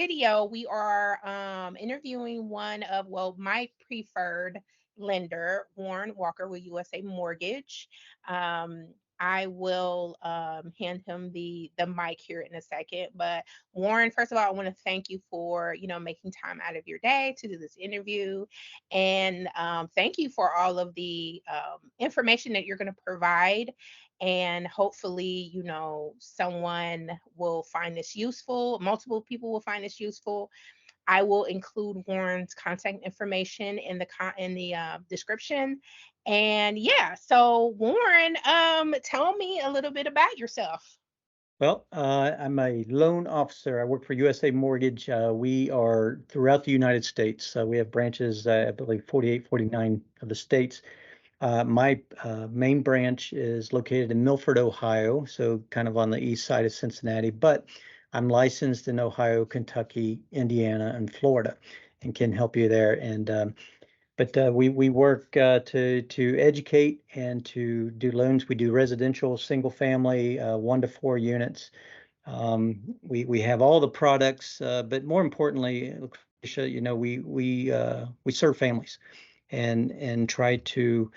video, we are interviewing my preferred lender, Warren Walker with USA Mortgage. Um, I will hand him the mic here in a second. But Warren, first of all, I want to thank you for making time out of your day to do this interview, and thank you for all of the information that you're going to provide, and hopefully someone will find this useful, multiple people will find this useful. I will include Warren's contact information in the description. And yeah, so Warren, tell me a little bit about yourself. Well, I'm a loan officer. I work for USA Mortgage. We are throughout the United States. We have branches, I believe, 48, 49 of the states. My main branch is located in Milford, Ohio, so kind of on the east side of Cincinnati, but I'm licensed in Ohio, Kentucky, Indiana, and Florida, and can help you there. But we work to educate and to do loans. We do residential, single family, 1 to 4 units. We have all the products, but more importantly, Lucretia, we serve families and try to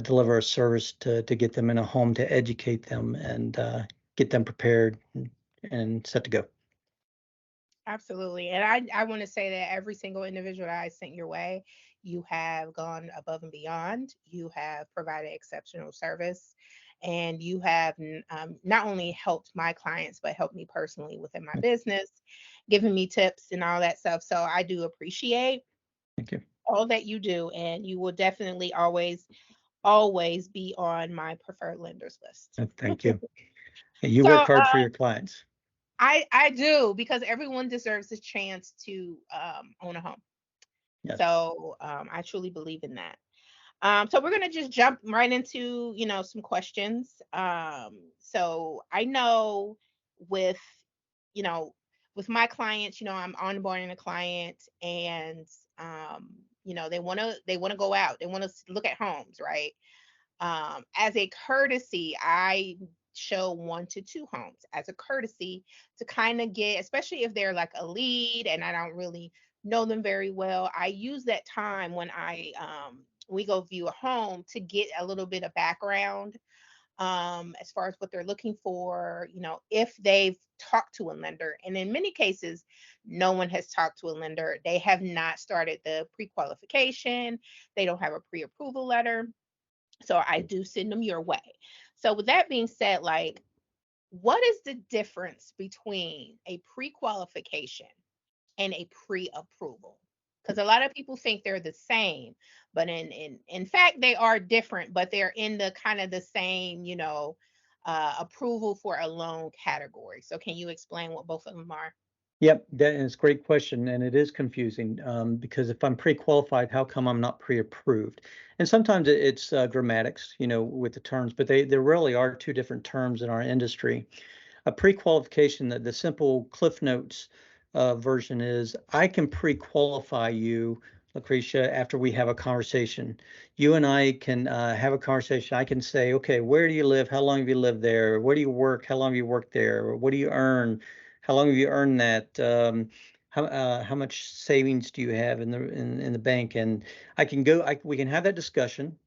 deliver a service to get them in a home, to educate them and get them prepared and set to go. Absolutely. And I want to say that every single individual that I sent your way, you have gone above and beyond. You have provided exceptional service, and you have not only helped my clients, but helped me personally within my business, giving me tips and all that stuff. So I do appreciate Thank you. all that you do, and you will definitely always be on my preferred lenders list. Thank you. You work So hard for your clients. I do, because everyone deserves a chance to own a home. Yes. So I truly believe in that. So we're gonna just jump right into some questions. So I know with you know with my clients, I'm onboarding a client, and they wanna go out, they want to look at homes, right? As a courtesy, I show 1 to 2 homes as a courtesy to kind of get, especially if they're like a lead and I don't really know them very well. I use that time when we go view a home to get a little bit of background as far as what they're looking for, if they've talked to a lender. And in many cases, no one has talked to a lender. They have not started the pre qualification, they don't have a pre approval letter, so I do send them your way. So with that being said, like, what is the difference between a pre-qualification and a pre-approval? Because a lot of people think they're the same, but in fact they are different, but they're in the kind of the same, approval for a loan category. So can you explain what both of them are? Yep, that is a great question, and it is confusing because if I'm pre-qualified, how come I'm not pre-approved? And sometimes it's grammatics, with the terms, but there really are two different terms in our industry. A pre-qualification, the simple Cliff Notes version is I can pre-qualify you, Lucretia, after we have a conversation. You and I can have a conversation. I can say, okay, where do you live? How long have you lived there? Where do you work? How long have you worked there? What do you earn? How long have you earned that? How much savings do you have in the bank? And I can go. We can have that discussion,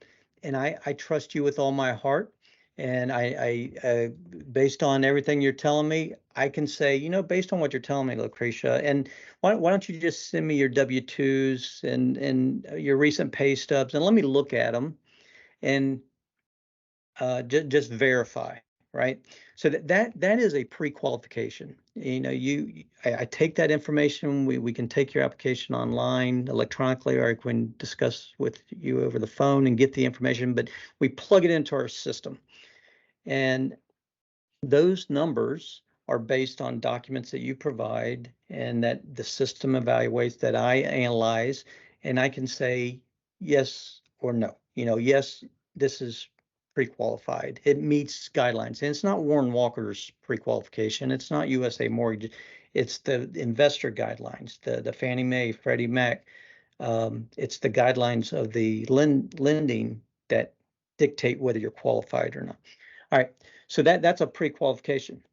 and I trust you with all my heart. And based on everything you're telling me, I can say, based on what you're telling me, Lucretia, and why don't you just send me your W-2s and your recent pay stubs, and let me look at them and just verify, right? So that is a pre-qualification. I take that information. We can take your application online, electronically, or I can discuss with you over the phone and get the information. But we plug it into our system, and those numbers are based on documents that you provide and that the system evaluates, that I analyze, and I can say yes or no. Yes, this is pre-qualified. It meets guidelines. And it's not Warren Walker's pre-qualification. It's not USA Mortgage. It's the investor guidelines, the Fannie Mae, Freddie Mac. It's the guidelines of the lending that dictate whether you're qualified or not. All right. So that's a pre-qualification.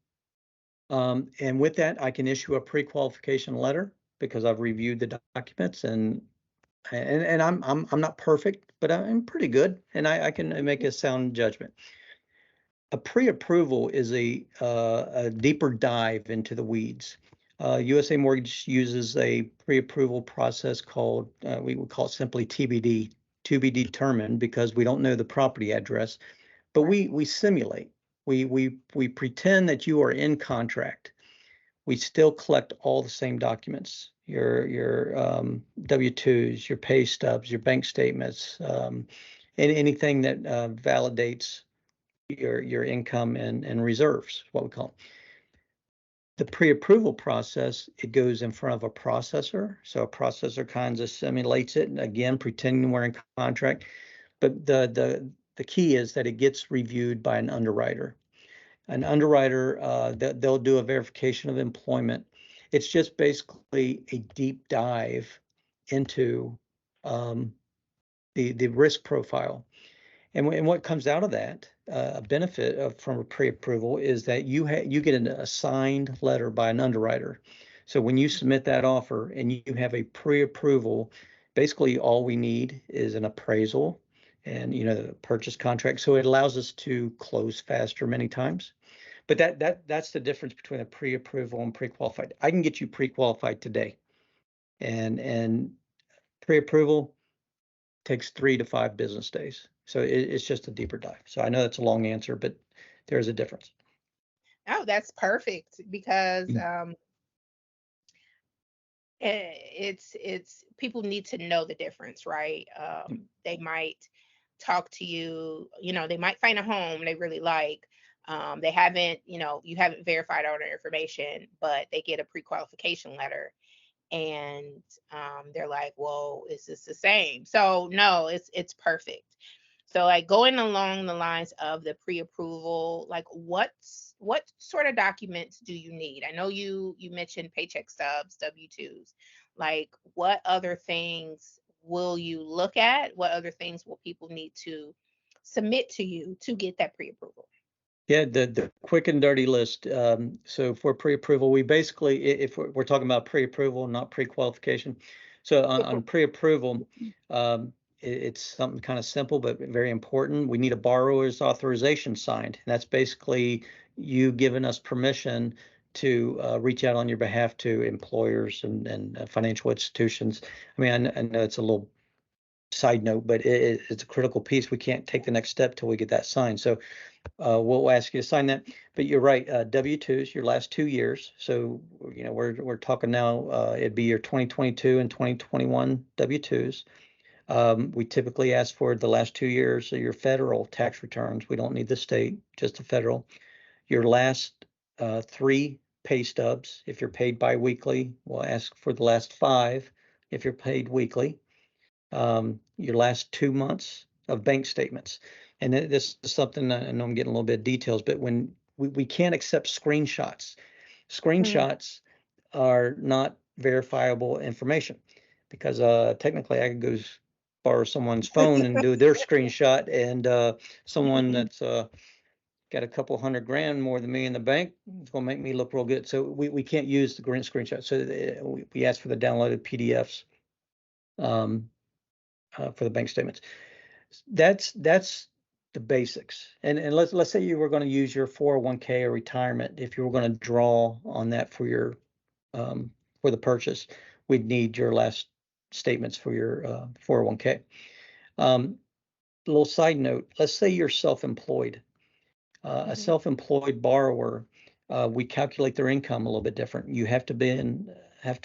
And with that, I can issue a pre-qualification letter because I've reviewed the documents and I'm not perfect, but I'm pretty good, and I can make a sound judgment. A pre-approval is a deeper dive into the weeds. USA Mortgage uses a pre-approval process called, we would call it simply TBD, to be determined, because we don't know the property address, but Right. we simulate. We pretend that you are in contract. We still collect all the same documents, your W-2s, your pay stubs, your bank statements, and anything that validates your income and reserves, what we call them. The pre-approval process, it goes in front of a processor. So a processor kind of simulates it, and again, pretending we're in contract. But the key is that it gets reviewed by an underwriter. An underwriter, they'll do a verification of employment. It's just basically a deep dive into um, the risk profile. And what comes out of that, a benefit from a pre-approval is that you get an assigned letter by an underwriter. So when you submit that offer and you have a pre-approval, basically all we need is an appraisal and the purchase contract. So it allows us to close faster many times. But that's the difference between a pre-approval and pre-qualified. I can get you pre-qualified today, and pre-approval takes 3 to 5 business days. So it's just a deeper dive. So I know that's a long answer, but there's a difference. Oh, that's perfect because Mm. it's people need to know the difference, right? They might talk to you, they might find a home they really like. They haven't, you haven't verified all their information, but they get a pre-qualification letter and they're like, "Well, is this the same?" So no, it's perfect. So like going along the lines of the pre-approval, like what sort of documents do you need? I know you mentioned paycheck stubs, W-2s. Like what other things will you look at? What other things will people need to submit to you to get that pre-approval? Yeah, the quick and dirty list. So for pre-approval, we basically, if we're talking about pre-approval, not pre-qualification. So on pre-approval, it's something kind of simple but very important. We need a borrower's authorization signed. And that's basically you giving us permission to reach out on your behalf to employers and financial institutions. I mean, I know it's a little side note, but it's a critical piece. We can't take the next step till we get that signed. So we'll ask you to sign that. But you're right, W-2s, your last 2 years. So, we're talking now, it'd be your 2022 and 2021 W-2s. We typically ask for the last 2 years of your federal tax returns. We don't need the state, just the federal. Your last 3 pay stubs, if you're paid biweekly. We'll ask for the last 5 if you're paid weekly. Your last 2 months of bank statements. And this is something, I know I'm getting a little bit of details, but when we can't accept screenshots. Mm. Screenshots are not verifiable information because technically I could go borrow someone's phone and do their screenshot, and someone that's got a couple $100,000 more than me in the bank, it's going to make me look real good. So we can't use the green screenshot. So we ask for the downloaded PDFs. Um, for the bank statements. That's the basics. And let's say you were going to use your 401k or retirement. If you were going to draw on that um, for the purchase, we'd need your last statements for your 401k. A little side note: let's say you're self-employed. A Mhm. self-employed borrower, we calculate their income a little bit different. You have to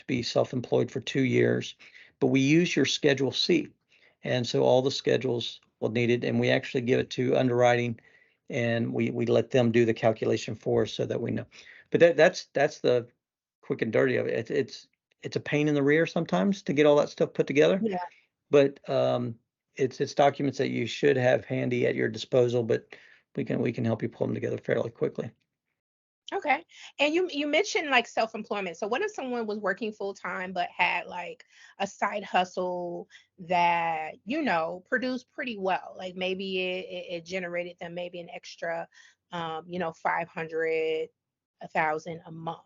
be self-employed for 2 years, but we use your Schedule C, and so all the schedules will need it, and we actually give it to underwriting, and we let them do the calculation for us so that we know. But that's the quick and dirty of it. It's a pain in the rear sometimes to get all that stuff put together, Yeah. but it's documents that you should have handy at your disposal, but we can help you pull them together fairly quickly. Okay. And you mentioned like self-employment. So what if someone was working full time but had like a side hustle that, produced pretty well? Like maybe it generated them maybe an extra 500 a thousand a month.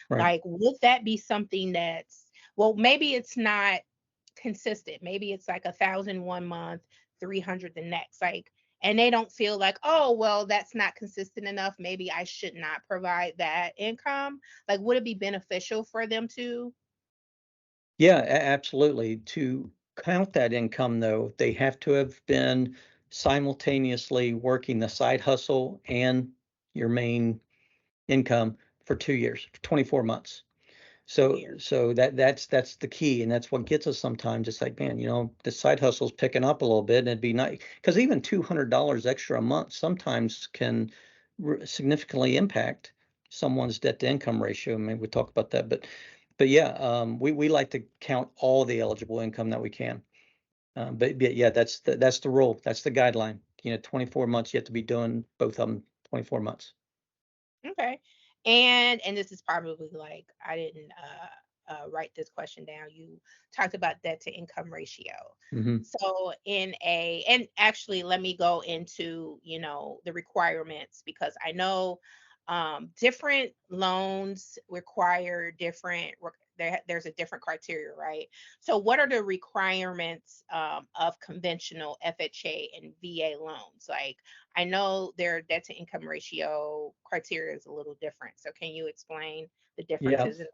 Right. Like, would that be something that's, well, maybe it's not consistent. Maybe it's like 1,000 one month, 300 the next. Like, and they don't feel like, oh, well, that's not consistent enough. Maybe I should not provide that income. Like, would it be beneficial for them to? Yeah, absolutely. To count that income, though, they have to have been simultaneously working the side hustle and your main income for 2 years, for 24 months. 2 years. So that's the key, and that's what gets us sometimes. It's like, man, the side hustle's picking up a little bit, and it'd be nice because even $200 extra a month sometimes can significantly impact someone's debt to income ratio. Maybe we talk about that, but yeah, we like to count all the eligible income that we can. But yeah, that's the rule. That's the guideline. 24 months. You have to be doing both of them 24 months. Okay. And this is probably like, I didn't write this question down. You talked about debt to income ratio. Hmm. So and actually let me go into, the requirements, because I know different loans require different there's a different criteria, right? So what are the requirements of conventional FHA and VA loans? Like, I know their debt to income ratio criteria is a little different. So can you explain the Yeah. differences?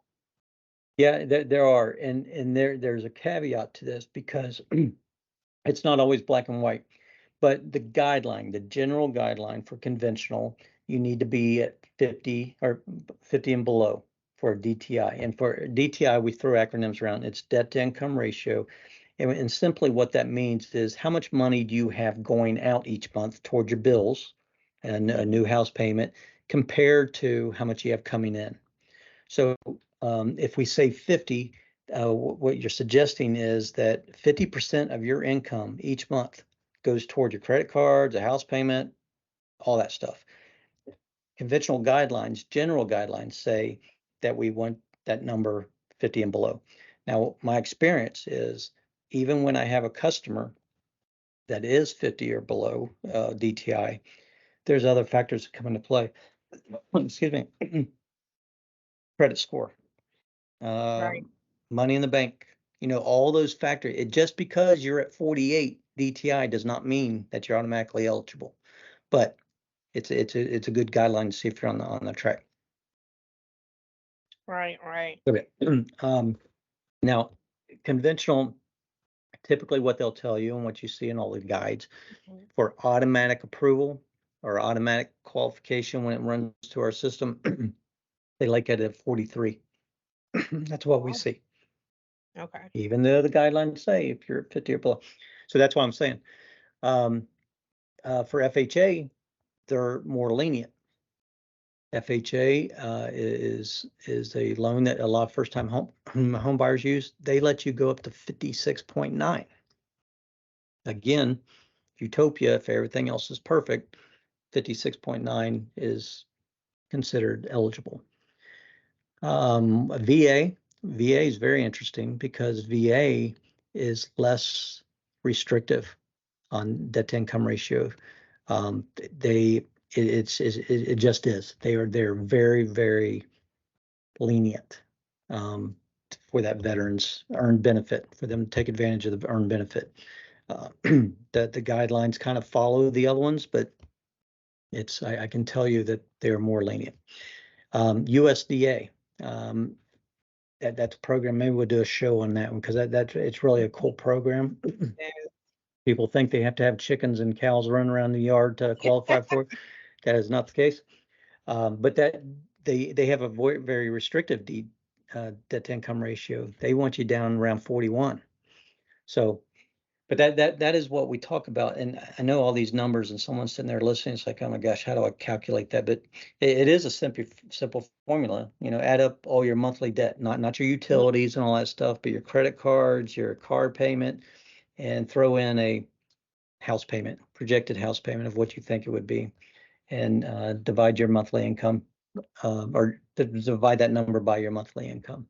Yeah, there are, and there's a caveat to this because it's not always black and white. But the general guideline for conventional, you need to be at 50 or 50 and below for DTI. And for DTI, we throw acronyms around. It's debt to income ratio. And simply what that means is how much money do you have going out each month toward your bills and a Mhm. new house payment compared to how much you have coming in. So if we say 50, what you're suggesting is that 50% of your income each month goes toward your credit cards, a house payment, all that stuff. Conventional guidelines, general guidelines say that we want that number 50 and below. Now, my experience is even when I have a customer that is 50 or below DTI, there's other factors that come into play. Excuse me, credit score, Right, um, money in the bank, all those factors. Just because you're at 48 DTI does not mean that you're automatically eligible, but it's a good guideline to see if you're on the track. right. Okay. Now, conventional, typically what they'll tell you and what you see in all the guides Mhm. for automatic approval or automatic qualification when it runs to our system, they like it at 43. That's what we Oh, see, okay. even though the guidelines say if you're at 50 or below. So that's what I'm saying. Um, for FHA, they're more lenient. FHA is a loan that a lot of first time home buyers use. They let you go up to 56.9. Again, utopia, if everything else is perfect, 56.9 is considered eligible. VA is very interesting because VA is less restrictive on debt to income ratio. They it just is. They're very, very lenient for that veterans earned benefit, for them to take advantage of the earned benefit. That the guidelines kind of follow the other ones, but I can tell you that they're more lenient. USDA, um, that's a program. Maybe we'll do a show on that one because it's really a cool program. Yes. People think they have to have chickens and cows running around the yard to qualify for it. That is not the case. But that they have a very restrictive debt to income ratio. They want you down around 41. So, but that is what we talk about. And I know all these numbers, and someone's sitting there listening. It's like, oh my gosh, how do I calculate that? But it is a simple formula. Add up all your monthly debt, not your Mhm. utilities and all that stuff, but your credit cards, your car payment, and throw in a house payment, projected house payment of what you think it would be, and divide your monthly income, or divide that number by your monthly income.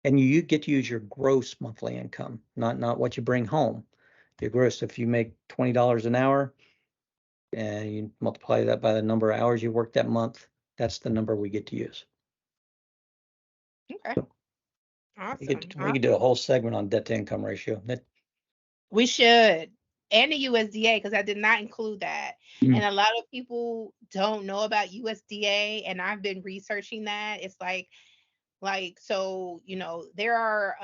And you get to use your gross monthly income, not what you bring home. Your gross, if you make $20 an hour and you multiply that by the number of hours you work that month, that's the number we get to use. Okay. Awesome. We could do a whole segment on debt to income ratio. We should. And the USDA, because I did not include that. Mm. And a lot of people don't know about USDA, and I've been researching that. It's so, there are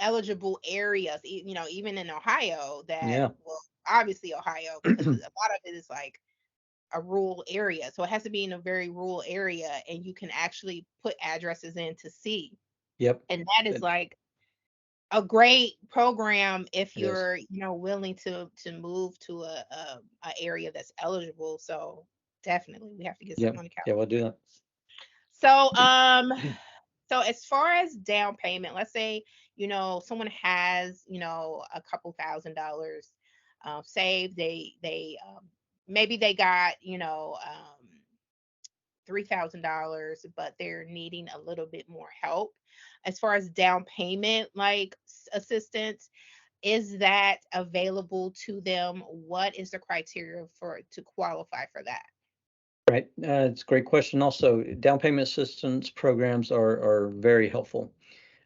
eligible areas, even in Ohio that, Yeah. well, obviously Ohio, because a lot of it is like a rural area. So it has to be in a very rural area, and you can actually put addresses in to see. Yep. And that is It, like a great program if it is. you're, willing to move to a area that's eligible. So definitely we have to get something Yep. on the Yeah, calendar. we'll do that. So so as far as down payment, let's say, someone has, a couple $1,000 saved. They maybe they got, $3,000, but they're needing a little bit more help as far as down payment, like assistance. Is that available to them? What is the criteria for to qualify for that? Right. It's a great question. Also, down payment assistance programs are very helpful.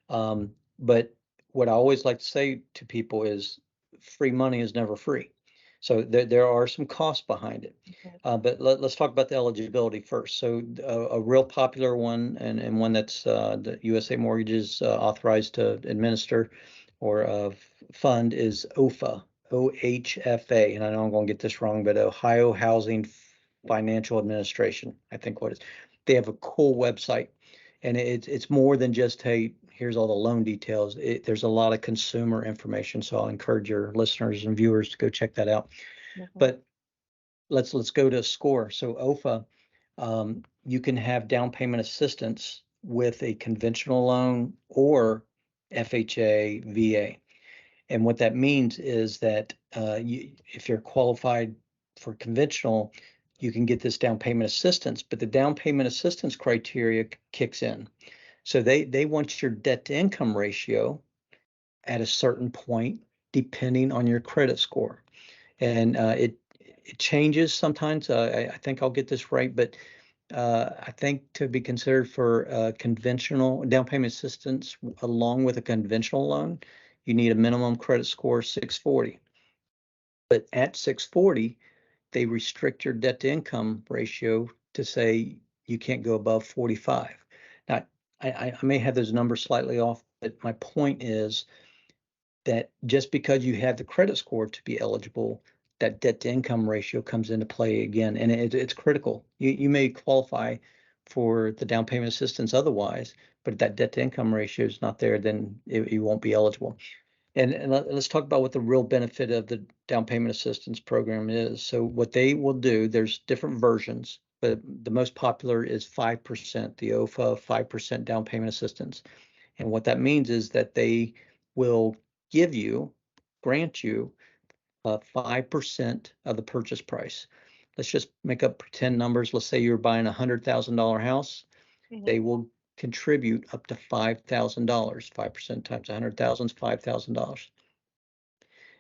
But what I always like to say to people is free money is never free. So there are some costs behind it. Mhm. But let's talk about the eligibility first. So a real popular one and one that's the USA Mortgages authorized to administer or fund is OFA, OHFA. And I know I'm going to get this wrong, but Ohio Housing Financial Administration, I think what it is. They have a cool website, and it's more than just, hey, here's all the loan details. There's a lot of consumer information, so I'll encourage your listeners and viewers to go check that out. Mhm. But let's go to score. So OFA, you can have down payment assistance with a conventional loan or FHA, VA. And what that means is that if you're qualified for conventional, you can get this down payment assistance, but the down payment assistance criteria kicks in. So they want your debt to income ratio at a certain point, depending on your credit score. And it changes sometimes. I think I'll get this right, but I think to be considered for conventional down payment assistance along with a conventional loan, you need a minimum credit score of 640. But at 640, they restrict your debt to income ratio to say you can't go above 45. Now, I may have those numbers slightly off, but my point is that just because you have the credit score to be eligible, that debt to income ratio comes into play again, and it's critical. You may qualify for the down payment assistance otherwise, but if that debt to income ratio is not there, then you won't be eligible. And let's talk about what the real benefit of the down payment assistance program is. So what they will do, there's different versions, but the most popular is 5%, the OFA 5% down payment assistance. And what that means is that they will give you, grant you 5% of the purchase price. Let's just make up pretend numbers. Let's say you're buying a $100,000 house. Mhm. They will contribute up to $5,000. 5% times 100,000 is $5,000.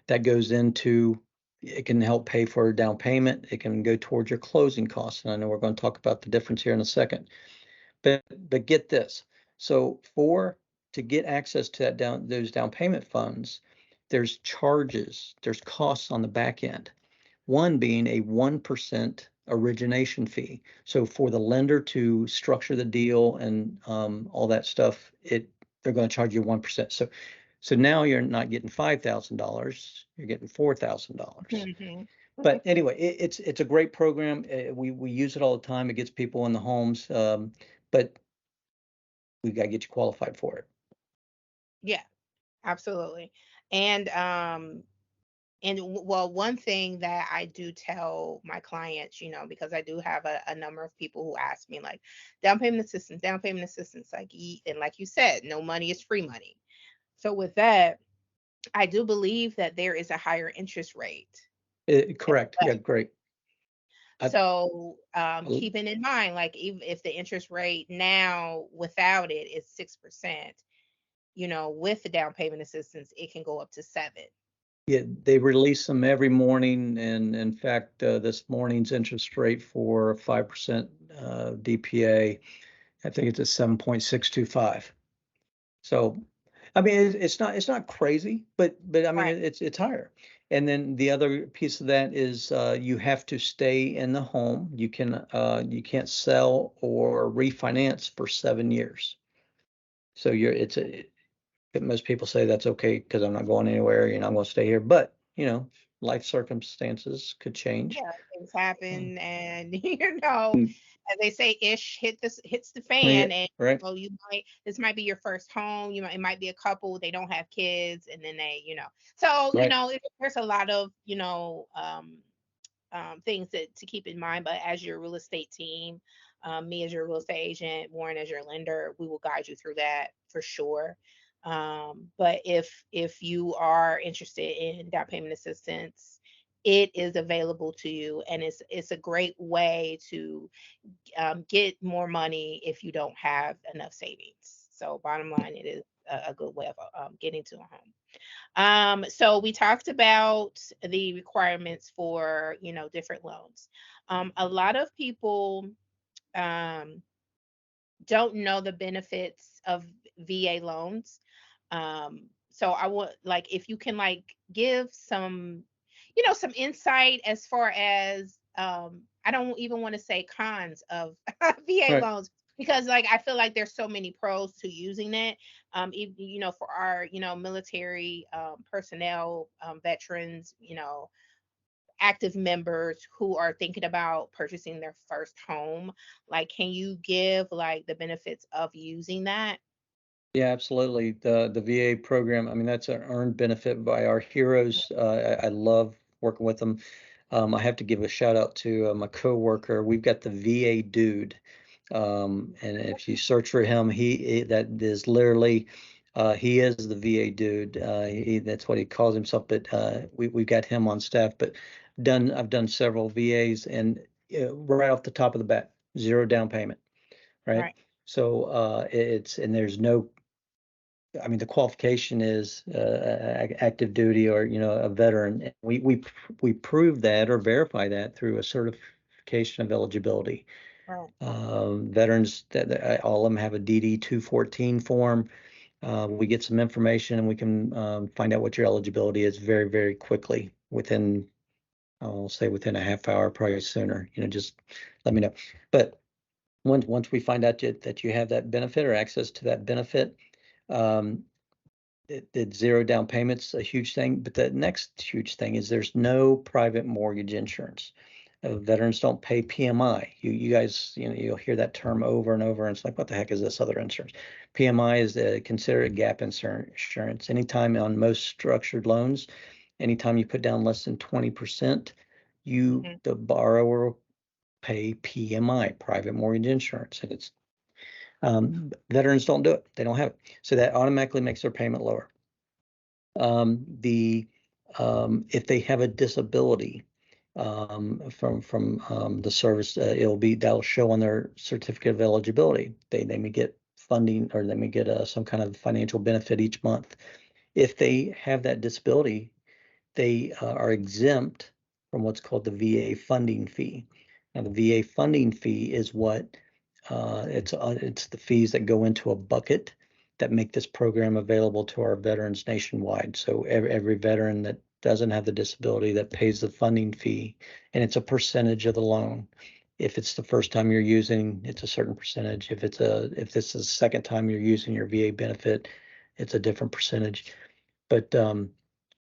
That goes into, it can help pay for a down payment. It can go towards your closing costs. And I know we're going to talk about the difference here in a second. But get this. So to get access to those down payment funds, there's charges, there's costs on the back end. One being a 1% origination fee. So for the lender to structure the deal and all that stuff, they're going to charge you 1%. So now you're not getting $5,000, you're getting $4,000. Mhm. But anyway, it's a great program. We use it all the time. It gets people in the homes, but we got to get you qualified for it. Yeah, absolutely. And well, one thing that I do tell my clients, because I do have a number of people who ask me like down payment assistance, like and like you said, no money is free money. So with that, I do believe that there is a higher interest rate as Correct. well. Yeah, great. I, So I- keeping in mind, like if the interest rate now without it is 6%, with the down payment assistance, it can go up to 7. Yeah, they release them every morning, and in fact, this morning's interest rate for 5% DPA, I think it's a 7.625. So, I mean, it's not crazy, but I mean, Right. it's higher. And then the other piece of that is you have to stay in the home. You can't sell or refinance for 7 years. So most people say that's okay because I'm not going anywhere, I'm going to stay here. But life circumstances could change. Yeah, things Um, happen, and mm, as they say, ish hits the yeah, fan, and right, you might this might be your first home. It might be a couple, they don't have kids, and then so right. there's a lot of things to keep in mind. But as your real estate team, me as your real estate agent, Warren as your lender, we will guide you through that for sure. But if you are interested in down payment assistance, it is available to you, and it's a great way to get more money if you don't have enough savings. So bottom line, it is a good way of getting to a home. So we talked about the requirements for, different loans. A lot of people um, don't know the benefits of VA loans. So I want, like, if you can, like, give some, some insight as far as I don't even want to say cons of VA Right. loans, because, like, I feel like there's so many pros to using it. For our, military personnel, veterans, active members who are thinking about purchasing their first home. Like, can you give, like, the benefits of using that? Yeah, absolutely. The VA program, I mean, that's an earned benefit by our heroes. I love working with them. I have to give a shout out to my coworker. We've got the VA dude. And if you search for him, that is literally he is the VA dude. That's what he calls himself. But we've got him on staff. But I've done several VAs, and right off the top of the bat, zero down payment, right? Right, So and there's no, I mean, the qualification is active duty or a veteran. And we prove that or verify that through a certification of eligibility. right, Veterans that all of them have a DD 214 form. We get some information and we can find out what your eligibility is very, very quickly within, I'll say within a half hour, probably sooner. Just let me know. But once we find out that you have that benefit or access to that benefit, um, that zero down payment's a huge thing. But the next huge thing is there's no private mortgage insurance. Veterans don't pay PMI. You guys, you'll hear that term over and over, and it's like, what the heck is this other insurance? PMI is considered a gap insurance. Anytime on most structured loans, anytime you put down less than 20%, hmm, the borrower will pay PMI, private mortgage insurance, and it's veterans don't do it. They don't have it, so that automatically makes their payment lower. The If they have a disability from the service, that'll show on their certificate of eligibility. They may get funding, or they may get some kind of financial benefit each month. If they have that disability, they are exempt from what's called the VA funding fee. Now, the VA funding fee is it's the fees that go into a bucket that make this program available to our veterans nationwide. So every veteran that doesn't have the disability that pays the funding fee, and it's a percentage of the loan. If it's the first time you're using, it's a certain percentage. If this is the second time you're using your VA benefit, it's a different percentage. But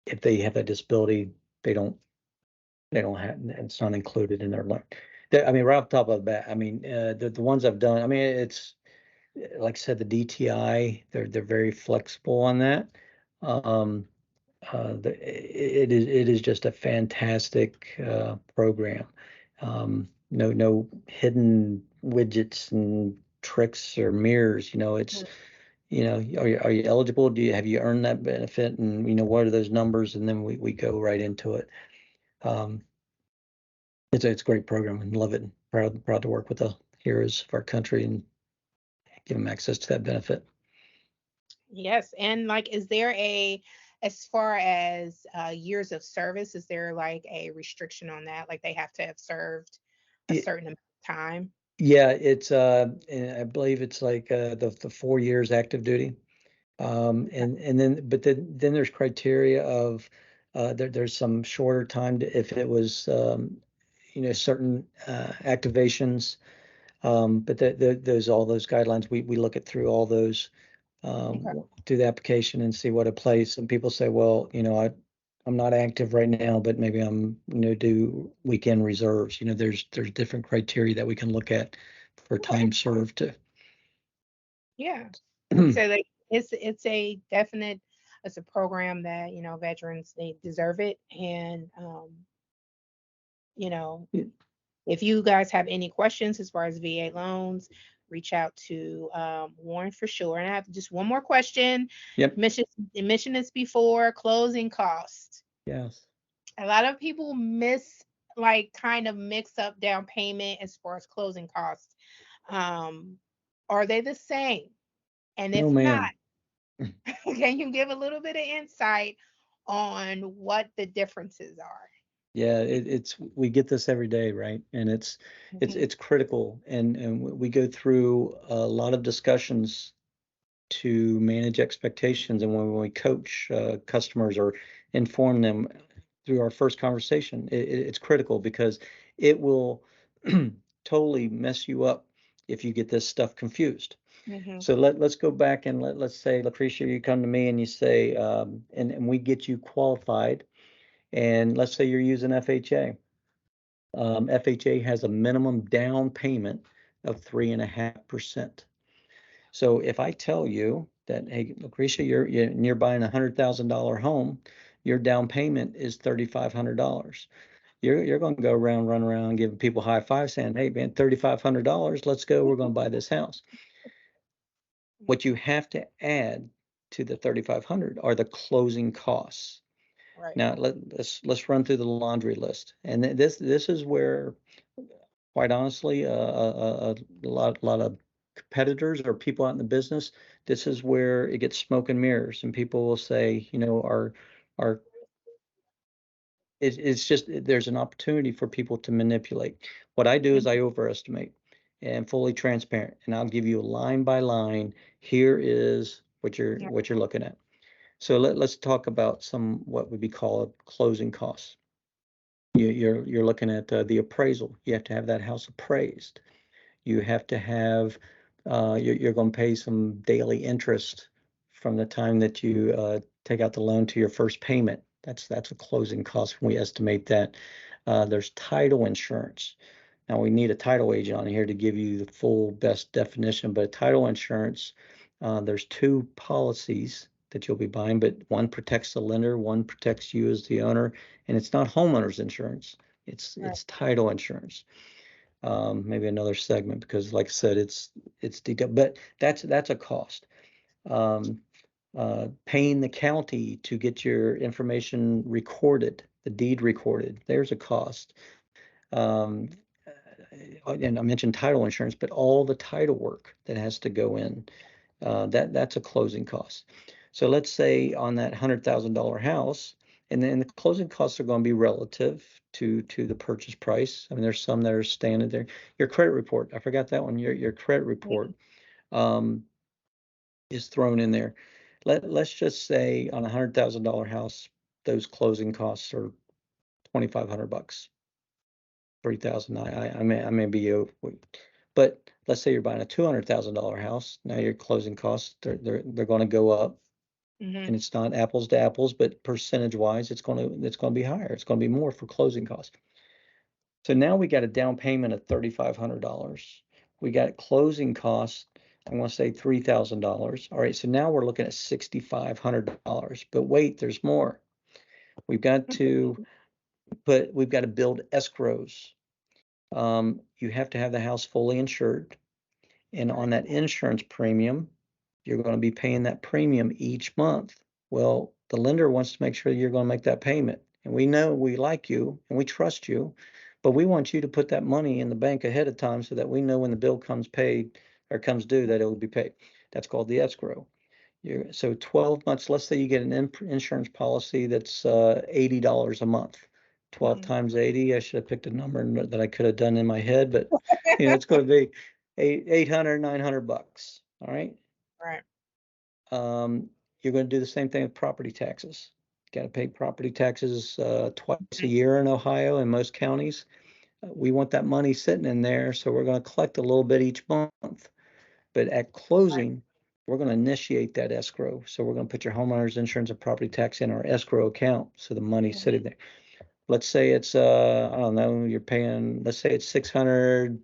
if they have that disability, they don't they don't have, it's not included in their loan. I mean, right off the top of the bat, I mean, the ones I've done, I mean, it's like I said, the DTI, they're very flexible on that. Um, it is just a fantastic program. No hidden widgets and tricks or mirrors. It's are you eligible? Have you earned that benefit? And what are those numbers? And then we go right into it. Um, it's a great program and love it. And proud to work with the heroes of our country and give them access to that benefit. yes. And, like, is there a As far as years of service, is there like a restriction on that? Like they have to have served a Y- certain amount of time? Yeah, it's I believe it's like the 4 years active duty. Okay. And then but then there's criteria of there's some shorter time if it was certain activations. But those all those guidelines we look at through all those Okay. do the application and see what it plays. And people say, well, I'm not active right now, but maybe I'm, do weekend reserves. There's different criteria that we can look at for Okay. time served to. Yeah. Like I said, like it's a definite, it's a program that, veterans, they deserve it. And you know, if you guys have any questions as far as VA loans, reach out to Warren for sure. And I have just one more question. Yep. Mention mentioned this before, closing costs. Yes. A lot of people like kind of mix up down payment as far as closing costs. Um, are they the same? And No, if not, ma'am. can you give a little bit of insight on what the differences are? Yeah, it's we get this every day, right? And it's Mhm, it's critical, and we go through a lot of discussions to manage expectations, and when we coach customers or inform them through our first conversation, it's critical because it will totally mess you up if you get this stuff confused. mhm, So let's go back and let's say, Lucretia, you come to me and you say, and we get you qualified, and let's say you're using FHA. FHA has a minimum down payment of 3.5%. So if I tell you that, hey, Lucretia, you're buying $100,000 home, your down payment is $3,500. You're going to go around, run around, giving people high fives, saying, "Hey, man, $3,500. Let's go. We're going to buy this house." What you have to add to the 3,500 are the closing costs. right. Now let's run through the laundry list, and this is where, quite honestly, a lot of competitors or people out in the business, this is where it gets smoke and mirrors, and people will say, our it's just there's an opportunity for people to manipulate. What I do is I Mhm, overestimate and fully transparent, and I'll give you line by line. Here is yeah, what you're looking at. So let's talk about some what would be called closing costs. You're looking at the appraisal. You have to have that house appraised. You have to have you're going to pay some daily interest from the time that you take out the loan to your first payment. That's a closing cost when we estimate that. There's title insurance. Now we need a title agent on here to give you the full best definition, but title insurance, there's two policies that you'll be buying, but one protects the lender, one protects you as the owner, and it's not homeowners insurance. right. It's title insurance. Maybe another segment because, like I said, it's detailed, but that's a cost. Um, Paying the county to get your information recorded, the deed recorded, there's a cost. Um, and I mentioned title insurance, but all the title work that has to go in, that's a closing cost. So let's say on that $100,000 house, and then the closing costs are going to be relative to the purchase price. I mean, there's some that are standard there. Your credit report, I forgot that one. Your credit report um, is thrown in there. Let's just say on $100,000 house, those closing costs are 2,500 bucks. 3,000. I may be over, but let's say you're buying a $200,000 house. Now your closing costs they're going to go up, Mhm, and it's not apples to apples, but percentage wise, it's going to be higher. It's going to be more for closing costs. So now we got a down payment of $3,500. We got closing costs. I'm going to say $3,000. All right. So now we're looking at $6,500. But wait, there's more. We've got to we've got to build escrows. You have to have the house fully insured. And on right. that insurance premium, you're going to be paying that premium each month. Well, the lender wants to make sure you're going to make that payment. And we know we like you and we trust you, but we want you to put that money in the bank ahead of time so that we know when the bill comes paid or comes due that it will be paid. That's called the escrow. So 12 months, let's say you get an insurance policy that's $80 a month. 12 Mhm. times 80, I should have picked a number that I could have done in my head, but it's going to be 800, 900 bucks. All right. Right. Um, you're going to do the same thing with property taxes. Got to pay property taxes twice a Mhm. year in Ohio in most counties. We want that money sitting in there, so we're going to collect a little bit each month. But at Right. closing, we're going to initiate that escrow. So we're going to put your homeowner's insurance and property tax in our escrow account. So the money's Mhm. sitting there. Let's say it's I don't know, you're paying, let's say it's 600,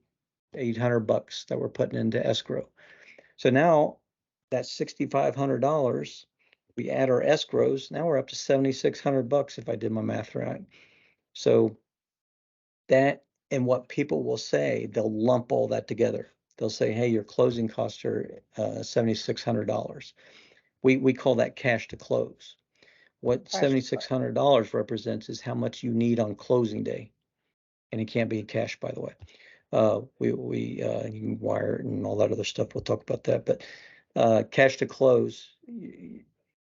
800 bucks that we're putting into escrow. So now that's $6,500. We add our escrows. Now we're up to 7,600 bucks if I did my math right. So that, and what people will say, they'll lump all that together. They'll say, hey, your closing costs are $7,600. We call that cash to close. What Cash to close. $7,600 represents is how much you need on closing day, and it can't be in cash, by the way. You can wire it and all that other stuff. We'll talk about that, but cash to close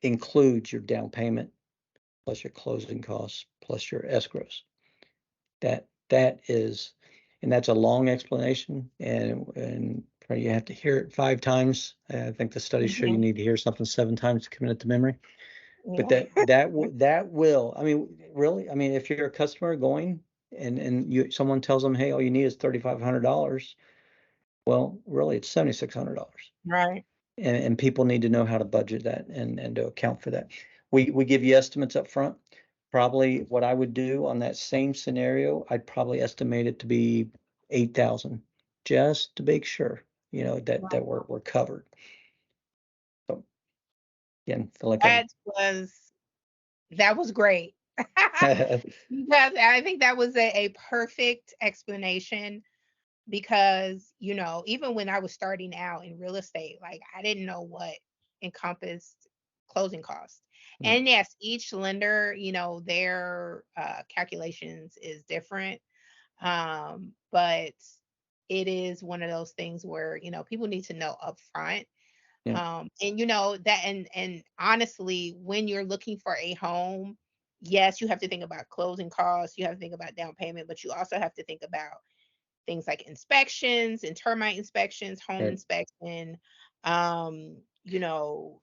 includes your down payment plus your closing costs plus your escrows. That is, and that's a long explanation, and you have to hear it 5 times. I think the studies show you Mhm. need to hear something 7 times to commit it to memory. But Yeah. that will, I mean, really, I mean, if you're a customer going and someone tells them, hey, all you need is $3,500, well, really, it's $7,600. Right. And people need to know how to budget that and to account for that. We give you estimates up front. Probably what I would do on that same scenario, I'd probably estimate it to be 8,000, just to make sure, that we're covered. So again, feel like I'm That was that was great. Because I think that was a perfect explanation because, even when I was starting out in real estate, like I didn't know what encompassed closing costs. yeah, And yes, each lender, their calculations is different. But it is one of those things where, people need to know upfront. yeah, And that and honestly, when you're looking for a home, yes, you have to think about closing costs, you have to think about down payment, but you also have to think about things like inspections and termite inspections, home right. inspection, you know,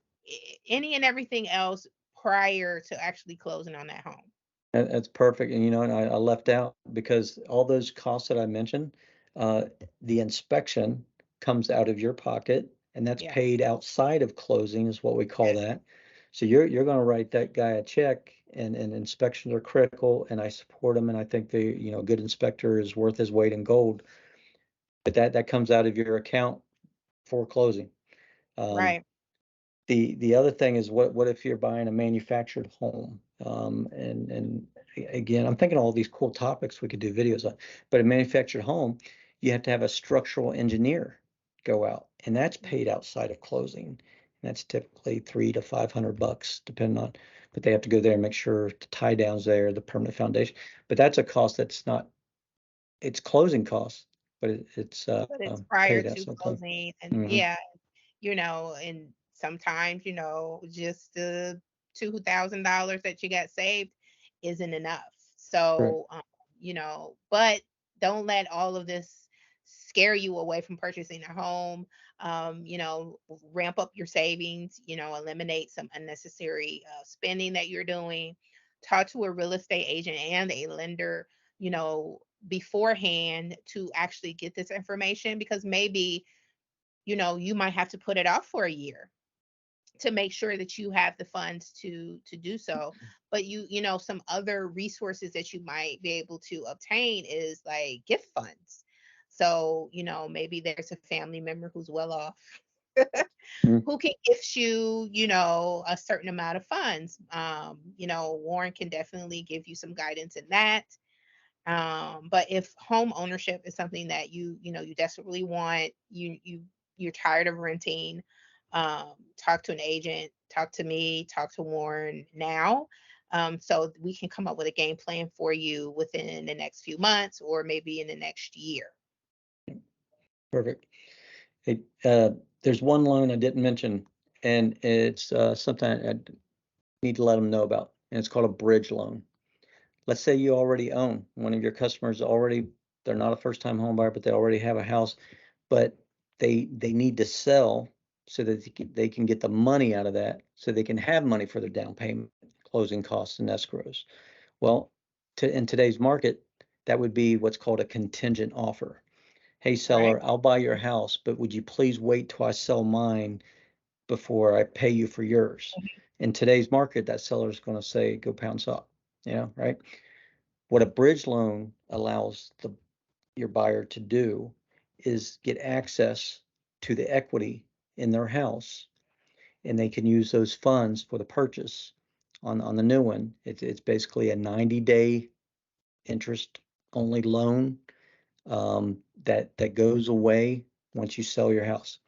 any and everything else prior to actually closing on that home. That's perfect. And I left out because all those costs that I mentioned, uh, the inspection comes out of your pocket, and that's Yes, paid outside of closing, is what we call yes, that. So you're going to write that guy a check, and inspections are critical, and I support them, and I think a good inspector is worth his weight in gold. But that comes out of your account for closing. Um, right. the other thing is, what if you're buying a manufactured home? And again, I'm thinking all these cool topics we could do videos on. But a manufactured home, you have to have a structural engineer go out, and that's paid outside of closing. And that's typically 300 to 500 bucks, depending on. But they have to go there and make sure the tie down's there, the permanent foundation. But that's a cost that's not. It's closing costs, but it's But it's prior paid to outside closing. closing, and Hmm. yeah, and sometimes, just the $2,000 that you got saved isn't enough. Correct. So, but don't let all of this scare you away from purchasing a home. Ramp up your savings, eliminate some unnecessary spending that you're doing. Talk to a real estate agent and a lender, beforehand to actually get this information because maybe you might have to put it off for a year to make sure that you have the funds to do so. But some other resources that you might be able to obtain is like gift funds. So maybe there's a family member who's well off Mhm. who can gift you a certain amount of funds. Warren can definitely give you some guidance in that. But if home ownership is something that you desperately want, you're tired of renting, talk to an agent, talk to me, talk to Warren now. So we can come up with a game plan for you within the next few months or maybe in the next year. Perfect. Hey, there's one loan I didn't mention, and it's something I need to let them know about, and it's called a bridge loan. Let's say you already own one of your customers already. They're not a first-time home buyer, but they already have a house, but they need to sell so that they can get the money out of that, so they can have money for their down payment, closing costs, and escrows. Well, in today's market, that would be what's called a contingent offer. Hey, Right. seller, I'll buy your house, but would you please wait till I sell mine before I pay you for yours? In today's market, that seller is going to say, go pound up, right? What a bridge loan allows your buyer to do is get access to the equity in their house, and they can use those funds for the purchase on the new one. It's basically a 90-day interest only loan, that goes away once you sell your house.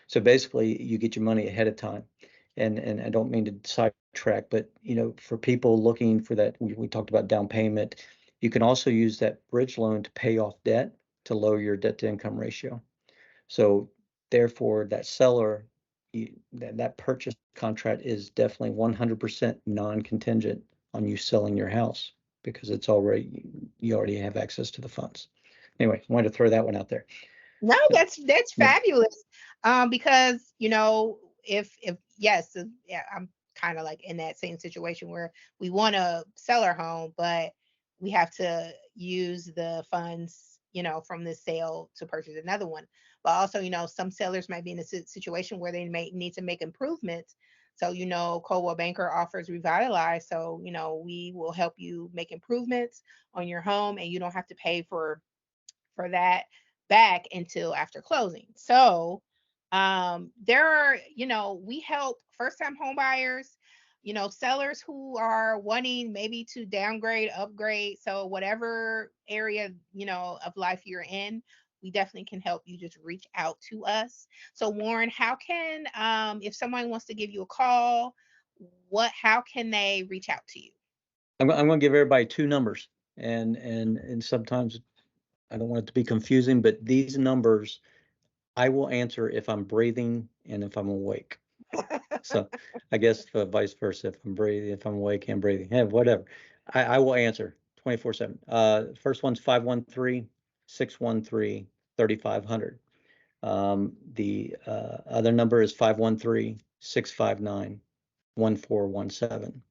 So basically, you get your money ahead of time. And I don't mean to sidetrack, but for people looking for that, we talked about down payment. You can also use that bridge loan to pay off debt to lower your debt to income ratio. So therefore, that seller, that purchase contract is definitely 100% non-contingent on you selling your house, because you already have access to the funds. Anyway, I wanted to throw that one out there. No, Yeah. that's Yeah. fabulous. Because if yes, yeah, I'm kind of like in that same situation where we want to sell our home, but we have to use the funds, from this sale to purchase another one. But also, some sellers might be in a situation where they may need to make improvements. So, Coldwell Banker offers Revitalize. So, we will help you make improvements on your home, and you don't have to pay for that back until after closing. So there are, we help first time home buyers, sellers who are wanting maybe to downgrade, upgrade. So whatever area, of life you're in, we definitely can help you. Just reach out to us. So Warren, how can if someone wants to give you a call, how can they reach out to you? I'm going to give everybody two numbers, and sometimes I don't want it to be confusing, but these numbers I will answer if I'm breathing and if I'm awake. So I guess vice versa. If I'm awake and breathing, yeah, whatever. I will answer 24/7. First one's 513-613-3500. The other number is 513-659-1417.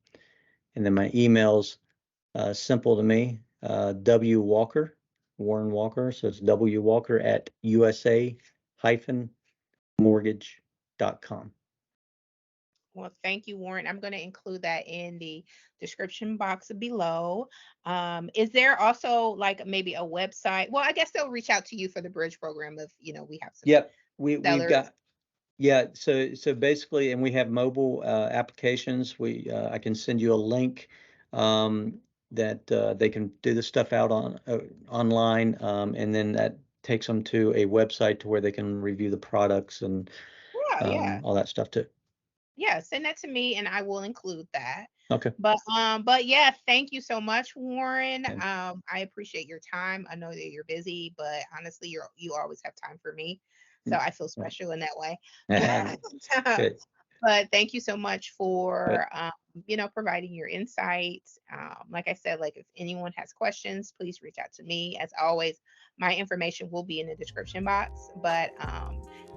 And then my email's simple to me, W Walker, Warren Walker. So it's W Walker at USA-mortgage.com. Well, thank you, Warren. I'm going to include that in the description box below. Is there also like maybe a website? Well, I guess they'll reach out to you for the bridge program if we have some Yep, we've sellers. got. Yeah, so basically, and we have mobile applications. I can send you a link, that they can do the stuff out online, and then that takes them to a website to where they can review the products and Yeah, yeah. all that stuff too. Yeah, send that to me and I will include that. Okay. But yeah, thank you so much, Warren. And, I appreciate your time. I know that you're busy, but honestly, you always have time for me. So mm, I feel well, special in that way. good. But thank you so much But for providing your insights. Like I said, like if anyone has questions, please reach out to me. As always, my information will be in the description box. But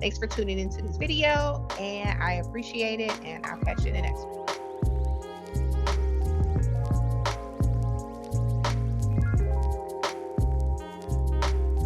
thanks for tuning into this video, and I appreciate it. And I'll catch you in the next one.